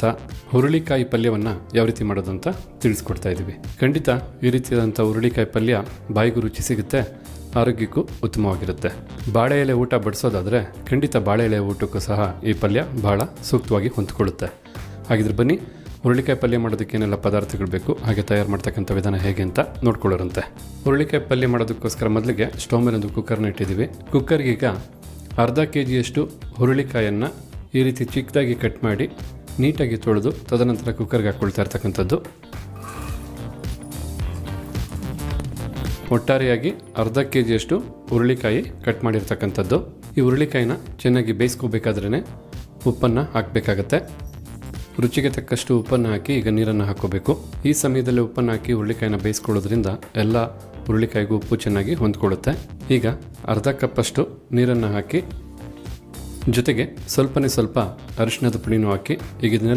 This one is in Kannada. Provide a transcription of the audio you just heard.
ಆಗಿರ್ತಕ್ಕಂಥ ಹುರುಳಿಕಾಯಿ ಪಲ್ಯವನ್ನು ಯಾವ ರೀತಿ ಮಾಡೋದು ಅಂತ ತಿಳಿಸ್ಕೊಡ್ತಾ ಇದ್ದೀವಿ. ಖಂಡಿತ ಈ ರೀತಿಯಾದಂಥ ಹುರುಳಿಕಾಯಿ ಪಲ್ಯ ಬಾಯಿಗೂ ರುಚಿ ಸಿಗುತ್ತೆ, ಆರೋಗ್ಯಕ್ಕೂ ಉತ್ತಮವಾಗಿರುತ್ತೆ. ಬಾಳೆ ಎಲೆ ಊಟ ಬಡಿಸೋದಾದರೆ ಖಂಡಿತ ಬಾಳೆ ಎಲೆ ಊಟಕ್ಕೂ ಸಹ ಈ ಪಲ್ಯ ಬಹಳ ಸೂಕ್ತವಾಗಿ ಹೊಂದ್ಕೊಳ್ಳುತ್ತೆ. ಹಾಗಿದ್ರೆ ಬನ್ನಿ, ಹುರುಳಿಕಾಯಿ ಪಲ್ಯ ಮಾಡೋದಕ್ಕೆ ಏನೆಲ್ಲ ಪದಾರ್ಥಗಳು ಬೇಕು, ಹಾಗೆ ತಯಾರು ಮಾಡ್ತಕ್ಕಂಥ ವಿಧಾನ ಹೇಗೆ ಅಂತ ನೋಡ್ಕೊಳ್ಳೋರಂತೆ. ಹುರುಳಿಕಾಯಿ ಪಲ್ಯ ಮಾಡೋದಕ್ಕೋಸ್ಕರ ಮೊದಲಿಗೆ ಸ್ಟವ್ ಮೇಲೆ ಒಂದು ಕುಕ್ಕರ್ನ ಇಟ್ಟಿದ್ದೀವಿ. ಕುಕ್ಕರ್ಗೆ ಈಗ ಅರ್ಧ kg ಹುರುಳಿಕಾಯನ್ನು ಈ ರೀತಿ ಚಿಕ್ಕದಾಗಿ ಕಟ್ ಮಾಡಿ ನೀಟಾಗಿ ತೊಳೆದು ತದನಂತರ ಕುಕ್ಕರ್ಗೆ ಹಾಕ್ಕೊಳ್ತಾ ಇರ್ತಕ್ಕಂಥದ್ದು. ಒಟ್ಟಾರೆಯಾಗಿ ಅರ್ಧ kg ಹುರುಳಿಕಾಯಿ ಕಟ್ ಮಾಡಿರ್ತಕ್ಕಂಥದ್ದು. ಈ ಹುರುಳಿಕಾಯಿನ ಚೆನ್ನಾಗಿ ಬೇಯಿಸ್ಕೋಬೇಕಾದ್ರೇ ಉಪ್ಪನ್ನು ಹಾಕಬೇಕಾಗತ್ತೆ. ರುಚಿಗೆ ತಕ್ಕಷ್ಟು ಉಪ್ಪನ್ನು ಹಾಕಿ ಈಗ ನೀರನ್ನು ಹಾಕೋಬೇಕು. ಈ ಸಮಯದಲ್ಲಿ ಉಪ್ಪನ್ನು ಹಾಕಿ ಹುರುಳಿಕಾಯಿನ ಬೇಯಿಸ್ಕೊಳ್ಳೋದ್ರಿಂದ ಎಲ್ಲ ಹುರುಳಿಕಾಯಿಗೂ ಉಪ್ಪು ಚೆನ್ನಾಗಿ ಹೊಂದ್ಕೊಳ್ಳುತ್ತೆ. ಈಗ ಅರ್ಧ ಕಪ್ಪಷ್ಟು ನೀರನ್ನು ಹಾಕಿ ಜೊತೆಗೆ ಸ್ವಲ್ಪನೇ ಸ್ವಲ್ಪ ಅರಿಶಿಣದ ಪುಡಿನೂ ಹಾಕಿ ಈಗ ಇದನ್ನೆಲ್ಲ